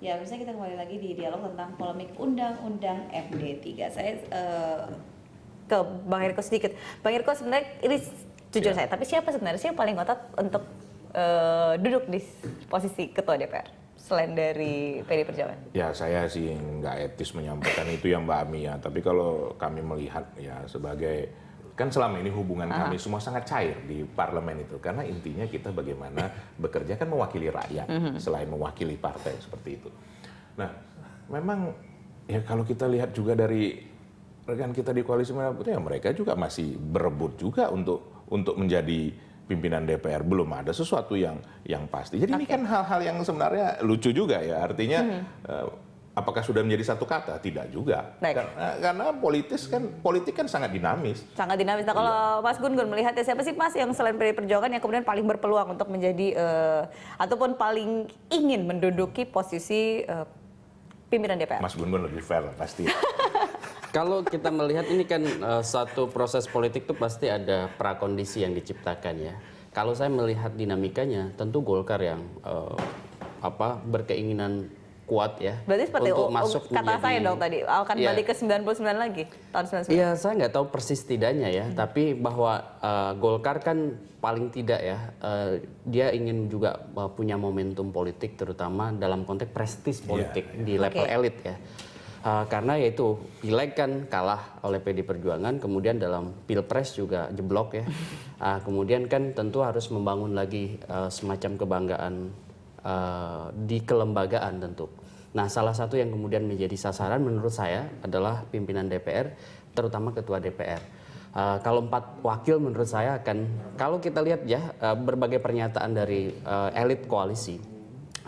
Ya, misalnya kita kembali lagi di dialog tentang polemik Undang-Undang MD3. Saya ke Bang Eriko sedikit. Bang Eriko sebenarnya ini jujur saya, tapi siapa sebenarnya sih yang paling ngotot untuk duduk di posisi Ketua DPR selain dari PD Perjuangan? Ya, saya sih nggak etis menyampaikan itu ya Mbak Ami ya. Tapi kalau kami melihat ya sebagai, kan selama ini hubungan kami semua sangat cair di parlemen itu. Karena intinya kita bagaimana bekerja kan mewakili rakyat, selain mewakili partai seperti itu. Nah, memang ya kalau kita lihat juga dari rekan kita di Koalisi Merah Putih, ya mereka juga masih berebut juga untuk menjadi pimpinan DPR. Belum ada sesuatu yang pasti. Jadi ini kan hal-hal yang sebenarnya lucu juga ya. Artinya apakah sudah menjadi satu kata? Tidak juga. Karena politik kan sangat dinamis. Sangat dinamis. Nah, kalau Mas Gun-Gun melihatnya siapa sih Mas yang selain PD Perjuangan yang kemudian paling berpeluang untuk menjadi ataupun paling ingin menduduki posisi pimpinan DPR? Mas Gun-Gun lebih fair pasti. Kalau kita melihat ini kan satu proses politik itu pasti ada prakondisi yang diciptakan ya. Kalau saya melihat dinamikanya, tentu Golkar yang berkeinginan kuat ya. Berarti seperti untuk masuk kata menjadi, saya dong tadi, akan balik ke 99 lagi, tahun 99. Iya, saya nggak tahu persis tidaknya ya, tapi bahwa Golkar kan paling tidak ya, dia ingin juga punya momentum politik, terutama dalam konteks prestis politik di level elit ya. Karena yaitu pileg kan kalah oleh PD Perjuangan, kemudian dalam pilpres juga jeblok ya. Kemudian kan tentu harus membangun lagi semacam kebanggaan di kelembagaan tentu. Nah, salah satu yang kemudian menjadi sasaran menurut saya adalah pimpinan DPR, terutama ketua DPR. Kalau 4 wakil menurut saya akan, kalau kita lihat ya berbagai pernyataan dari elit koalisi,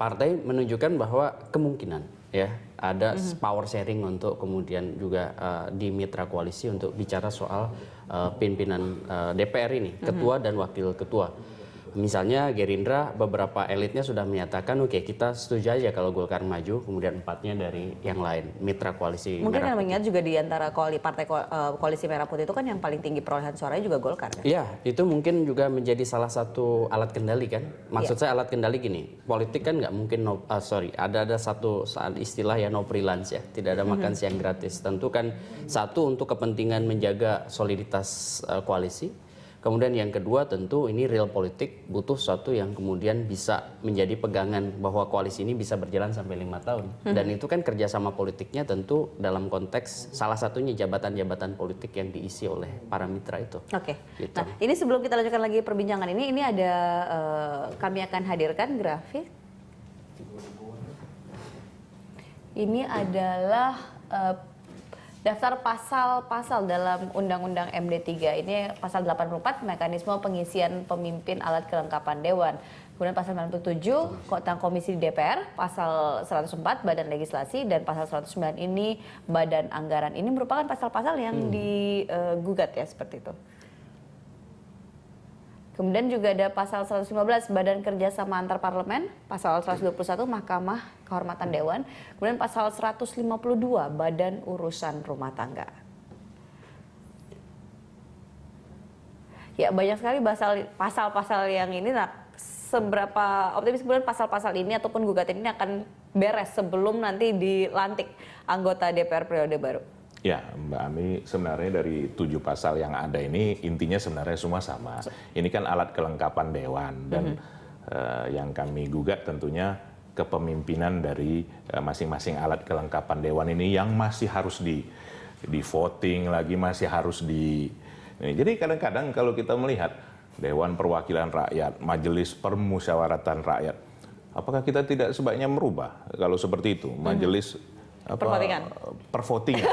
partai menunjukkan bahwa kemungkinan ya ada power sharing untuk kemudian juga di mitra koalisi untuk bicara soal pimpinan DPR ini, ketua dan wakil ketua. Misalnya Gerindra, beberapa elitnya sudah menyatakan oke, kita setuju aja kalau Golkar maju, kemudian 4-nya dari yang lain, mitra koalisi mungkin Merah yang Putih. mengingat juga di antara partai koalisi Merah Putih itu kan yang paling tinggi perolehan suaranya juga Golkar kan? Iya, itu mungkin juga menjadi salah satu alat kendali kan. Maksud saya alat kendali gini, politik kan nggak mungkin ada satu istilah ya no freelance ya, tidak ada makan siang gratis. Tentu kan satu untuk kepentingan menjaga soliditas koalisi. Kemudian yang kedua tentu ini real politik, butuh sesuatu yang kemudian bisa menjadi pegangan bahwa koalisi ini bisa berjalan sampai 5 tahun. Dan itu kan kerjasama politiknya tentu dalam konteks salah satunya jabatan-jabatan politik yang diisi oleh para mitra itu. Oke. Gitu. Nah, ini sebelum kita lanjutkan lagi perbincangan ini ada kami akan hadirkan grafik. Ini adalah daftar pasal-pasal dalam Undang-Undang MD3. Ini pasal 84, mekanisme pengisian pemimpin alat kelengkapan Dewan. Kemudian pasal 97, tentang Komisi DPR, pasal 104, Badan Legislasi, dan pasal 109 ini Badan Anggaran. Ini merupakan pasal-pasal yang digugat ya, seperti itu. Kemudian juga ada pasal 115 Badan Kerjasama Antar Parlemen, pasal 121 Mahkamah Kehormatan Dewan, kemudian pasal 152 Badan Urusan Rumah Tangga. Ya, banyak sekali pasal-pasal yang ini. Nah, seberapa optimis kemudian pasal-pasal ini ataupun gugatan ini akan beres sebelum nanti dilantik anggota DPR periode baru? Ya, Mbak Ami, sebenarnya dari 7 pasal yang ada ini intinya sebenarnya semua sama. Ini kan alat kelengkapan Dewan dan yang kami gugat tentunya kepemimpinan dari masing-masing alat kelengkapan Dewan ini yang masih harus di voting lagi, masih harus jadi kadang-kadang kalau kita melihat Dewan Perwakilan Rakyat, Majelis Permusyawaratan Rakyat, apakah kita tidak sebaiknya merubah kalau seperti itu, Majelis pervotingan.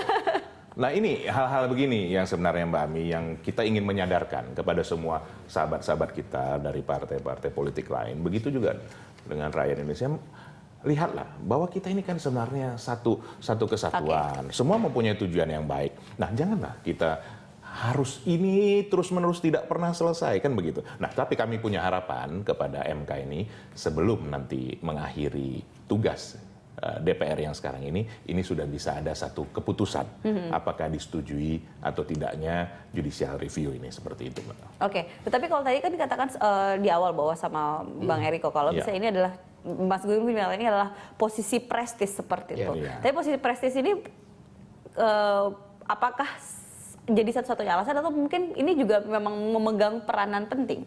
Nah, ini hal-hal begini yang sebenarnya Mbak Ami yang kita ingin menyadarkan kepada semua sahabat-sahabat kita dari partai-partai politik lain. Begitu juga dengan rakyat Indonesia. Lihatlah bahwa kita ini kan sebenarnya satu kesatuan. Semua mempunyai tujuan yang baik. Nah, janganlah kita harus ini terus-menerus tidak pernah selesai kan begitu. Nah, tapi kami punya harapan kepada MK ini sebelum nanti mengakhiri tugas DPR yang sekarang ini sudah bisa ada satu keputusan apakah disetujui atau tidaknya judicial review ini, seperti itu, Mbak. Oke, tetapi kalau tadi kan dikatakan di awal bahwa sama Bang Eriko kalau misalnya ini adalah Mas Gun bilang ini adalah posisi prestis seperti itu. Iya. Tapi posisi prestis ini apakah jadi satu-satunya alasan atau mungkin ini juga memang memegang peranan penting?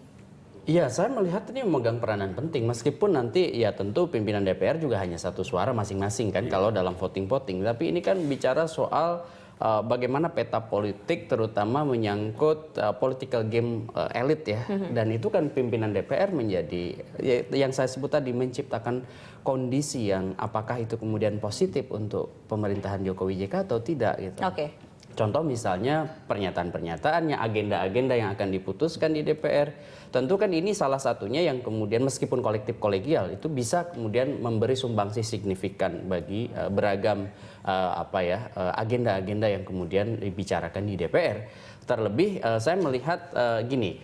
Iya, saya melihat ini memegang peranan penting meskipun nanti ya tentu pimpinan DPR juga hanya satu suara masing-masing kan kalau dalam voting. Tapi ini kan bicara soal bagaimana peta politik terutama menyangkut political game elit ya. Dan itu kan pimpinan DPR menjadi yang saya sebut tadi menciptakan kondisi yang apakah itu kemudian positif untuk pemerintahan Jokowi JK atau tidak gitu. Oke. Contoh misalnya pernyataan-pernyataannya, agenda-agenda yang akan diputuskan di DPR. Tentu kan ini salah satunya yang kemudian meskipun kolektif kolegial itu bisa kemudian memberi sumbangsi signifikan bagi beragam agenda-agenda yang kemudian dibicarakan di DPR. Terlebih saya melihat gini,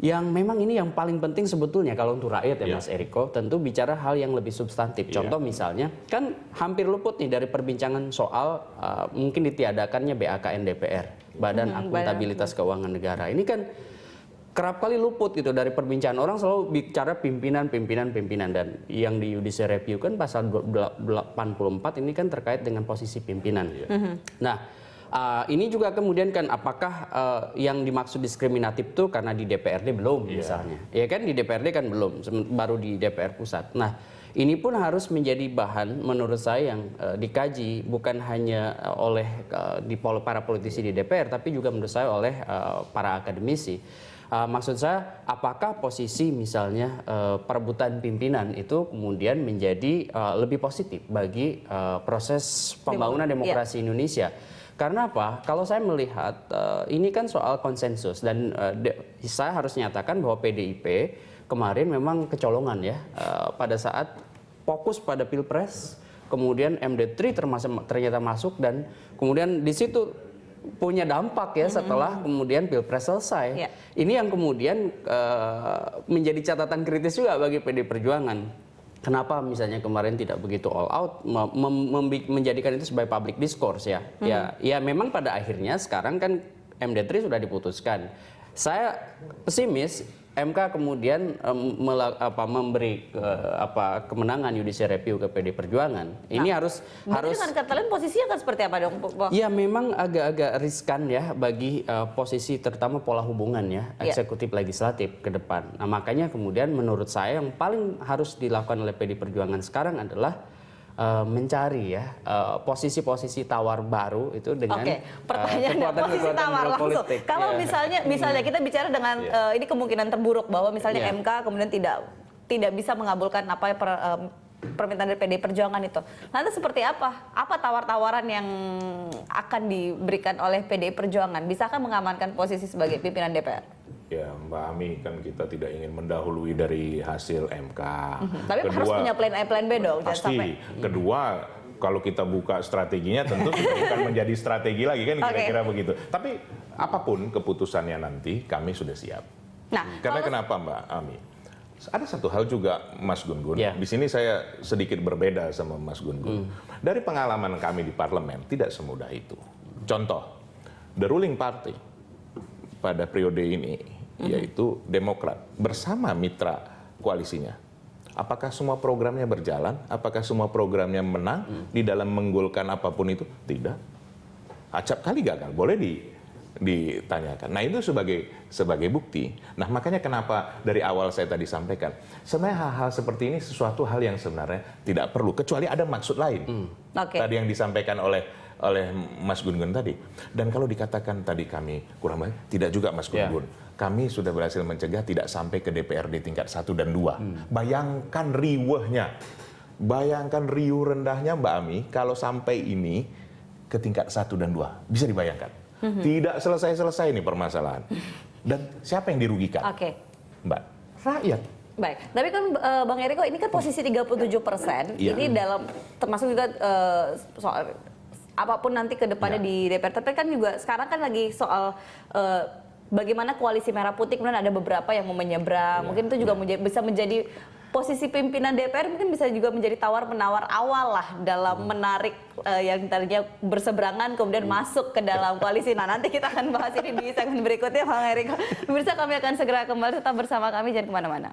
yang memang ini yang paling penting sebetulnya kalau untuk rakyat ya Mas Eriko, tentu bicara hal yang lebih substantif. Contoh misalnya, kan hampir luput nih dari perbincangan soal mungkin ditiadakannya BAKN DPR, Badan Akuntabilitas Keuangan Negara. Ini kan kerap kali luput gitu dari perbincangan orang, selalu bicara pimpinan dan yang di judicial review kan pasal 84 ini kan terkait dengan posisi pimpinan. Nah, ini juga kemudian kan apakah yang dimaksud diskriminatif itu karena di DPRD belum misalnya. Ya kan di DPRD kan belum, baru di DPR pusat. Nah, ini pun harus menjadi bahan menurut saya yang dikaji bukan hanya oleh para politisi di DPR tapi juga menurut saya oleh para akademisi. Maksud saya, apakah posisi misalnya perebutan pimpinan itu kemudian menjadi lebih positif bagi proses pembangunan demokrasi Indonesia? Karena apa? Kalau saya melihat ini kan soal konsensus dan saya harus nyatakan bahwa PDIP kemarin memang kecolongan ya pada saat fokus pada Pilpres, kemudian MD3 ternyata masuk dan kemudian di situ punya dampak ya setelah kemudian Pilpres selesai. Ini yang kemudian menjadi catatan kritis juga bagi PD Perjuangan. Kenapa misalnya kemarin tidak begitu all out menjadikan itu sebagai public discourse ya. Ya memang pada akhirnya sekarang kan MD3 sudah diputuskan. Saya pesimis MK kemudian memberi kemenangan judicial review ke PD Perjuangan. Ini harus dengan kata lain posisinya kan seperti apa dong? Ya memang agak-agak riskan ya bagi posisi terutama pola hubungan ya eksekutif legislatif ke depan. Nah makanya kemudian menurut saya yang paling harus dilakukan oleh PD Perjuangan sekarang adalah mencari ya posisi-posisi tawar baru itu dengan pertanyaannya posisi tawar langsung. Politik. Kalau misalnya kita bicara dengan ini kemungkinan terburuk bahwa misalnya MK kemudian tidak bisa mengabulkan apa permintaan dari PDI Perjuangan itu. Nanti seperti apa? Apa tawar-tawaran yang akan diberikan oleh PDI Perjuangan? Bisakah mengamankan posisi sebagai pimpinan DPR? Ya Mbak Ami, kan kita tidak ingin mendahului dari hasil MK. Tapi harus punya plan A, plan B dong. Pasti. Kedua, kalau kita buka strateginya tentu sudah bukan menjadi strategi lagi kan kira-kira begitu. Tapi apapun keputusannya nanti kami sudah siap. Nah, karena kenapa Mbak Ami? Ada satu hal juga Mas Gun-Gun. Di sini saya sedikit berbeda sama Mas Gun-Gun. Dari pengalaman kami di parlemen tidak semudah itu. Contoh, the ruling party pada periode ini yaitu Demokrat bersama mitra koalisinya. Apakah semua programnya berjalan? Apakah semua programnya menang di dalam menggolkan apapun itu? Tidak. Acap kali gagal, boleh ditanyakan. Nah itu sebagai bukti. Nah makanya kenapa dari awal saya tadi sampaikan, sebenarnya hal-hal seperti ini sesuatu hal yang sebenarnya tidak perlu, kecuali ada maksud lain. Tadi yang disampaikan oleh Mas Gun-Gun tadi. Dan kalau dikatakan tadi kami kurang baik, tidak juga Mas Gun-Gun. Kami sudah berhasil mencegah tidak sampai ke DPRD tingkat 1 dan 2. Bayangkan riuhnya. Bayangkan riuh rendahnya Mbak Ami kalau sampai ini ke tingkat 1 dan 2. Bisa dibayangkan. Tidak selesai-selesai ini permasalahan. Dan siapa yang dirugikan? Mbak, rakyat. Baik, tapi kan Bang Eriko ini kan posisi 37%. Ini dalam termasuk juga soal apapun nanti ke depannya di DPR. Tapi kan juga sekarang kan lagi soal bagaimana koalisi merah putih, kemudian ada beberapa yang mau menyeberang. Mungkin itu juga bisa menjadi posisi pimpinan DPR, mungkin bisa juga menjadi tawar-menawar awal lah dalam menarik yang tadinya berseberangan kemudian masuk ke dalam koalisi. Nah nanti kita akan bahas ini di segmen berikutnya Bang Eriko. Pemirsa, kami akan segera kembali, tetap bersama kami, jangan kemana-mana.